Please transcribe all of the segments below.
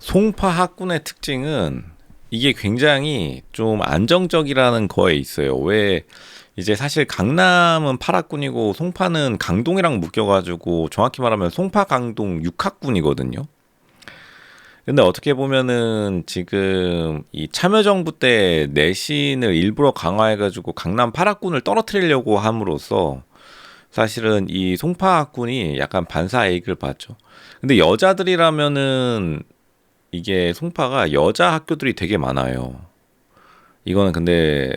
송파 학군의 특징은 이게 굉장히 좀 안정적이라는 거에 있어요. 왜 이제 사실 강남은 8학군이고 송파는 강동이랑 묶여가지고 정확히 말하면 송파 강동 6학군이거든요. 근데 어떻게 보면은 지금 이 참여정부 때 내신을 일부러 강화해가지고 강남 8학군을 떨어뜨리려고 함으로써 사실은 이 송파 학군이 약간 반사이익을 봤죠. 근데 여자들이라면은 이게 송파가 여자 학교들이 되게 많아요. 이거는 근데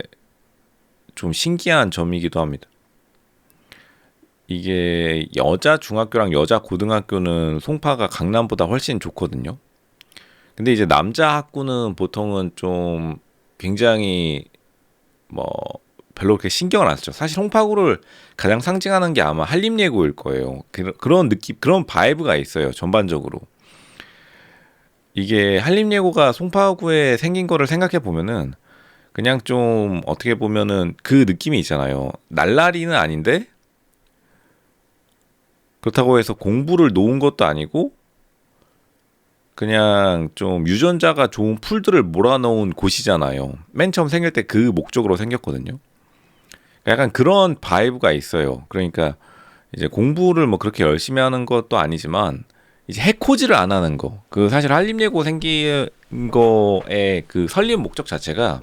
좀 신기한 점이기도 합니다. 이게 여자 중학교랑 여자 고등학교는 송파가 강남보다 훨씬 좋거든요. 근데 이제 남자 학구는 보통은 좀 굉장히 뭐 별로 그렇게 신경을 안 쓰죠. 사실 송파구를 가장 상징하는 게 아마 한림예고일 거예요. 그런 느낌, 그런 바이브가 있어요. 전반적으로. 이게 한림예고가 송파구에 생긴 거를 생각해 보면은 그냥 좀 어떻게 보면은 그 느낌이 있잖아요. 날라리는 아닌데 그렇다고 해서 공부를 놓은 것도 아니고 그냥 좀 유전자가 좋은 풀들을 몰아넣은 곳이잖아요. 맨 처음 생길 때 그 목적으로 생겼거든요. 약간 그런 바이브가 있어요. 그러니까 이제 공부를 뭐 그렇게 열심히 하는 것도 아니지만 이제 해코지를 안 하는 거. 그 사실 한림예고 생긴 거의 그 설립 목적 자체가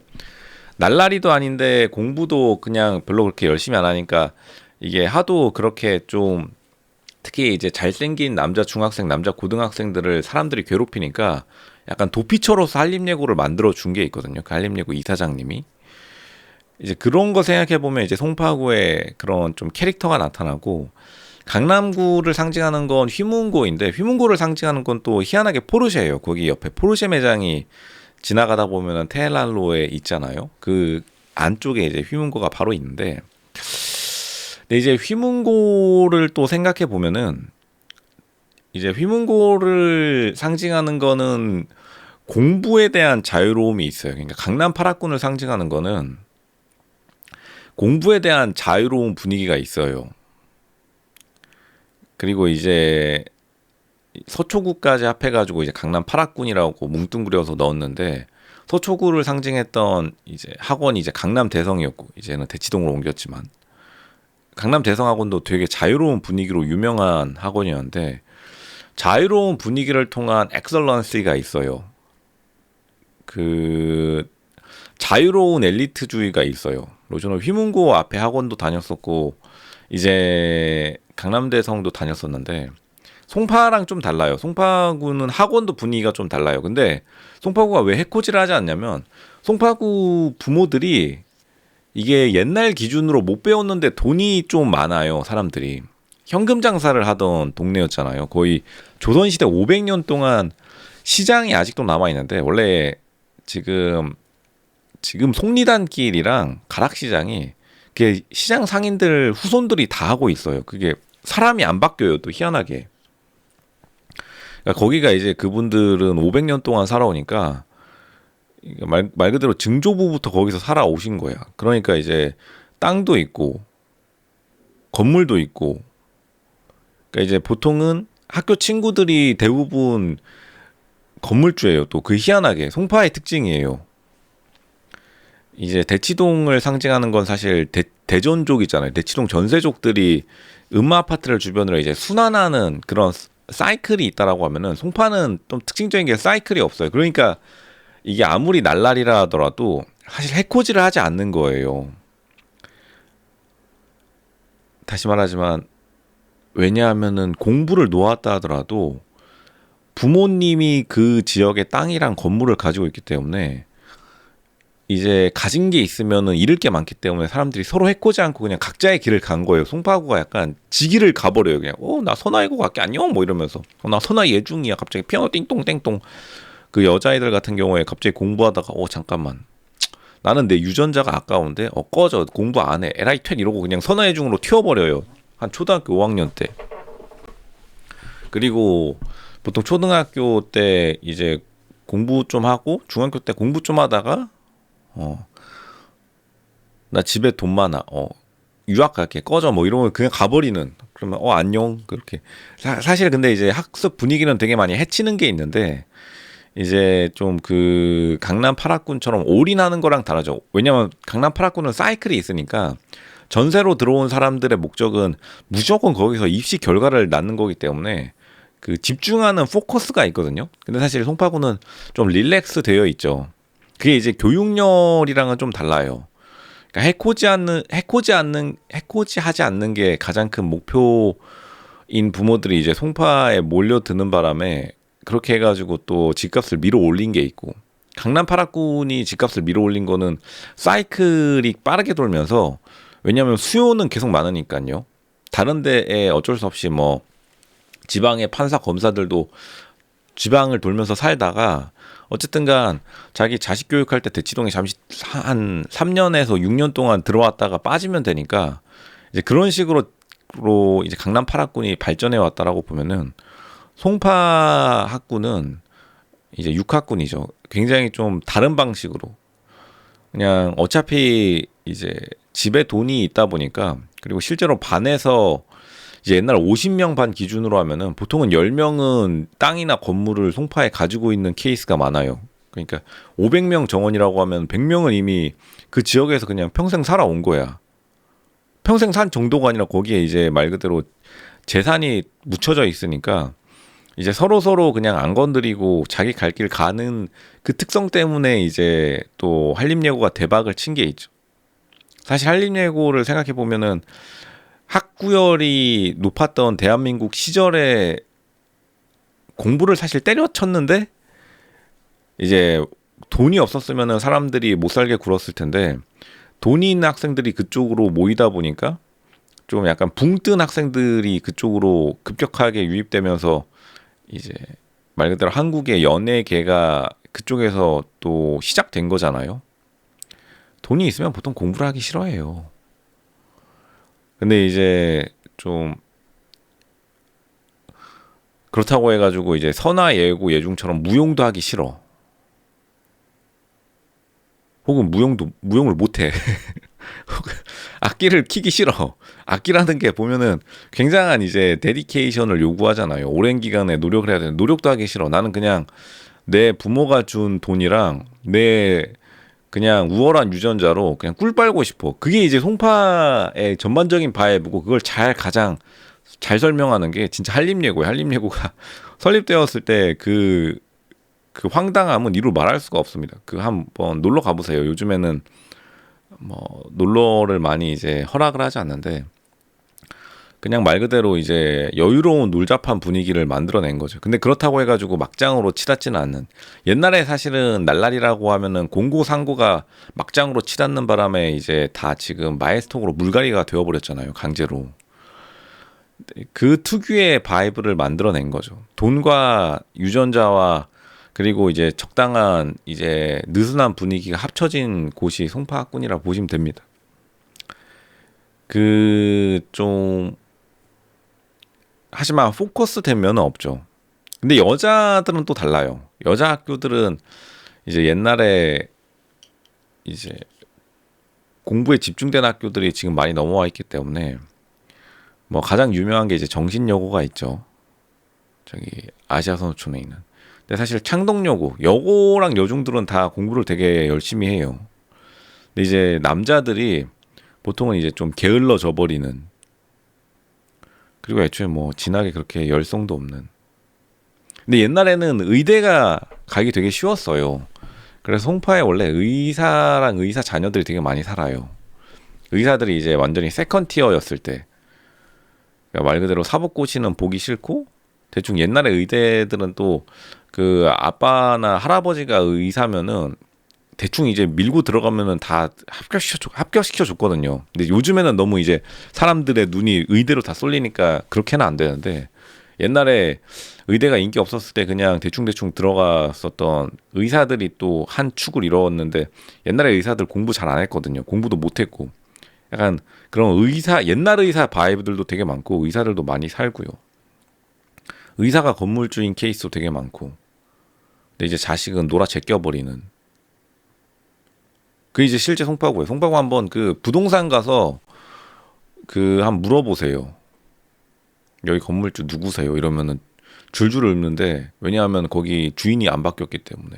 날라리도 아닌데 공부도 그냥 별로 그렇게 열심히 안 하니까 이게 하도 그렇게 좀 특히 이제 잘생긴 남자 중학생, 남자 고등학생들을 사람들이 괴롭히니까 약간 도피처로서 한림예고를 만들어 준 게 있거든요. 그 한림예고 이사장님이. 이제 그런 거 생각해 보면 이제 송파구에 그런 좀 캐릭터가 나타나고 강남구를 상징하는 건 휘문고인데 휘문고를 상징하는 건 또 희한하게 포르쉐예요. 거기 옆에 포르쉐 매장이 지나가다 보면은 테헤란로에 있잖아요. 그 안쪽에 이제 휘문고가 바로 있는데 근데 이제 휘문고를 또 생각해 보면은 이제 휘문고를 상징하는 거는 공부에 대한 자유로움이 있어요. 그러니까 강남 8학군을 상징하는 거는 공부에 대한 자유로운 분위기가 있어요. 그리고 이제 서초구까지 합해가지고 이제 강남 8학군이라고 뭉뚱그려서 넣었는데 서초구를 상징했던 이제 학원이 이제 강남 대성이었고 이제는 대치동으로 옮겼지만 강남 대성학원도 되게 자유로운 분위기로 유명한 학원이었는데 자유로운 분위기를 통한 엑설런시가 있어요. 그 자유로운 엘리트주의가 있어요. 저는 휘문고 앞에 학원도 다녔었고 이제 강남대성도 다녔었는데 송파랑 좀 달라요. 송파구는 학원도 분위기가 좀 달라요. 근데 송파구가 왜 해코지를 하지 않냐면 송파구 부모들이 이게 옛날 기준으로 못 배웠는데 돈이 좀 많아요. 사람들이. 현금 장사를 하던 동네였잖아요. 거의 조선시대 500년 동안 시장이 아직도 남아있는데 원래 지금 속리단길이랑 가락시장이 그게 시장 상인들 후손들이 다 하고 있어요. 그게 사람이 안 바뀌어요. 또 희한하게. 그러니까 거기가 이제 그분들은 500년 동안 살아오니까 말 그대로 증조부부터 거기서 살아오신 거야. 그러니까 이제 땅도 있고 건물도 있고 그러니까 이제 보통은 학교 친구들이 대부분 건물주예요. 또 그 희한하게 송파의 특징이에요. 이제 대치동을 상징하는 건 사실 대전족이잖아요. 대치동 전세족들이 음마 아파트를 주변으로 이제 순환하는 그런 사이클이 있다라고 하면은 송파는 좀 특징적인 게 사이클이 없어요. 그러니까 이게 아무리 날라리라 하더라도 사실 해코지를 하지 않는 거예요. 다시 말하지만 왜냐하면은 공부를 놓았다 하더라도 부모님이 그 지역의 땅이랑 건물을 가지고 있기 때문에 이제 가진 게 있으면은 잃을 게 많기 때문에 사람들이 서로 해코지 않고 그냥 각자의 길을 간 거예요. 송파구가 약간 지길을 가버려요. 그냥 나 선화이고 갈게 안녕 뭐 이러면서 나 선화 예중이야. 갑자기 피아노 띵동 땡동. 그 여자애들 같은 경우에 갑자기 공부하다가 잠깐만 나는 내 유전자가 아까운데 꺼져 공부 안 해 에라이 텟 이러고 그냥 선화 예중으로 튀어버려요. 한 초등학교 5학년 때. 그리고 보통 초등학교 때 이제 공부 좀 하고 중학교 때 공부 좀 하다가 나 집에 돈 많아. 유학 갈게. 꺼져. 뭐 이러면 그냥 가버리는. 그러면 안녕. 그렇게. 사실 근데 이제 학습 분위기는 되게 많이 해치는 게 있는데 이제 좀 그 강남 8학군처럼 올인하는 거랑 다르죠. 왜냐면 강남 8학군은 사이클이 있으니까 전세로 들어온 사람들의 목적은 무조건 거기서 입시 결과를 낳는 거기 때문에 그 집중하는 포커스가 있거든요. 근데 사실 송파구는 좀 릴렉스 되어 있죠. 그게 이제 교육열이랑은 좀 달라요. 그러니까 해코지하지 않는 게 가장 큰 목표인 부모들이 이제 송파에 몰려드는 바람에 그렇게 해가지고 또 집값을 밀어 올린 게 있고, 강남 8학군이 집값을 밀어 올린 거는 사이클이 빠르게 돌면서, 왜냐하면 수요는 계속 많으니까요. 다른 데에 어쩔 수 없이 뭐 지방의 판사 검사들도 지방을 돌면서 살다가 어쨌든간 자기 자식 교육할 때 대치동에 잠시 한 3년에서 6년 동안 들어왔다가 빠지면 되니까, 이제 그런 식으로 이제 강남 8학군이 발전해 왔다라고 보면은 송파 학군은 이제 6학군이죠. 굉장히 좀 다른 방식으로 그냥 어차피 이제 집에 돈이 있다 보니까, 그리고 실제로 반에서 이제 옛날 50명 반 기준으로 하면은 보통은 10명은 땅이나 건물을 송파에 가지고 있는 케이스가 많아요. 그러니까 500명 정원이라고 하면 100명은 이미 그 지역에서 그냥 평생 살아온 거야. 평생 산 정도가 아니라 거기에 이제 말 그대로 재산이 묻혀져 있으니까 이제 서로 그냥 안 건드리고 자기 갈 길 가는 그 특성 때문에 이제 또 한림예고가 대박을 친 게 있죠. 사실 한림예고를 생각해 보면은 학구열이 높았던 대한민국 시절에 공부를 사실 때려쳤는데, 이제 돈이 없었으면은 사람들이 못 살게 굴었을 텐데 돈이 있는 학생들이 그쪽으로 모이다 보니까 좀 약간 붕 뜬 학생들이 그쪽으로 급격하게 유입되면서 이제 말 그대로 한국의 연예계가 그쪽에서 또 시작된 거잖아요. 돈이 있으면 보통 공부를 하기 싫어해요. 근데 이제 좀 그렇다고 해가지고 이제 선화 예고 예중처럼 무용도 하기 싫어. 혹은 무용을 못해. 악기를 키기 싫어. 악기라는 게 보면은 굉장한 이제 데디케이션을 요구하잖아요. 오랜 기간에 노력을 해야 되는, 노력도 하기 싫어. 나는 그냥 내 부모가 준 돈이랑 내 그냥 우월한 유전자로 그냥 꿀 빨고 싶어. 그게 이제 송파의 전반적인 바이브고, 그걸 가장 잘 설명하는 게 진짜 한림예고예요. 한림예고가 설립되었을 때 그 황당함은 이루 말할 수가 없습니다. 그 한번 놀러 가보세요. 요즘에는 뭐 놀러를 많이 이제 허락을 하지 않는데, 그냥 말 그대로 이제 여유로운 놀잡한 분위기를 만들어낸 거죠. 근데 그렇다고 해가지고 막장으로 치닫지는 않는. 옛날에 사실은 날라리라고 하면은 공고상고가 막장으로 치닫는 바람에 이제 다 지금 마에스톡으로 물갈이가 되어버렸잖아요. 강제로. 그 특유의 바이브를 만들어낸 거죠. 돈과 유전자와 그리고 이제 적당한 이제 느슨한 분위기가 합쳐진 곳이 송파학군이라 보시면 됩니다. 그 좀 하지만 포커스 된 면은 없죠. 근데 여자들은 또 달라요. 여자 학교들은 이제 옛날에 이제 공부에 집중된 학교들이 지금 많이 넘어와 있기 때문에, 뭐 가장 유명한 게 이제 정신여고가 있죠. 저기 아시아선호촌에 있는. 근데 사실 창동여고, 여고랑 여중들은 다 공부를 되게 열심히 해요. 근데 이제 남자들이 보통은 이제 좀 게을러져 버리는, 그리고 애초에 뭐 진학에 그렇게 열성도 없는. 근데 옛날에는 의대가 가기 되게 쉬웠어요. 그래서 송파에 원래 의사랑 의사 자녀들이 되게 많이 살아요. 의사들이 이제 완전히 세컨 티어였을 때, 그러니까 말 그대로 사법고시는 보기 싫고, 대충 옛날에 의대들은 또 그 아빠나 할아버지가 의사면은 대충 이제 밀고 들어가면은 다 합격시켜 줬거든요. 근데 요즘에는 너무 이제 사람들의 눈이 의대로 다 쏠리니까 그렇게는 안 되는데, 옛날에 의대가 인기 없었을 때 그냥 대충 들어갔었던 의사들이 또 한 축을 이루었는데, 옛날에 의사들 공부 잘 안 했거든요. 공부도 못 했고. 약간 그런 옛날 의사 바이브들도 되게 많고, 의사들도 많이 살고요. 의사가 건물주인 케이스도 되게 많고. 근데 이제 자식은 놀아 제껴버리는. 그 이제 실제 송파구예요. 송파구 한번 그 부동산 가서 그 한번 물어보세요. 여기 건물주 누구세요? 이러면은 줄줄 읊는데 왜냐하면 거기 주인이 안 바뀌었기 때문에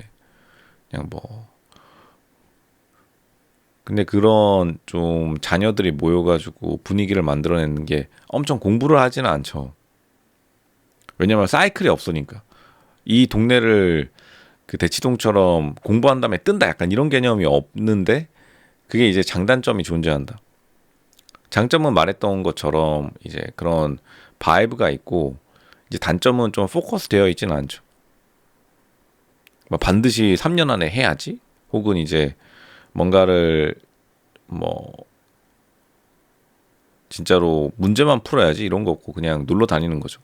그냥 뭐 근데 그런 좀 자녀들이 모여가지고 분위기를 만들어내는 게 엄청 공부를 하지는 않죠. 왜냐면 사이클이 없으니까 이 동네를 그 대치동처럼 공부한 다음에 뜬다 약간 이런 개념이 없는데 그게 이제 장단점이 존재한다. 장점은 말했던 것처럼 이제 그런 바이브가 있고 이제 단점은 좀 포커스 되어 있지는 않죠. 뭐 반드시 3년 안에 해야지 혹은 이제 뭔가를 뭐 진짜로 문제만 풀어야지 이런 거 없고 그냥 놀러 다니는 거죠.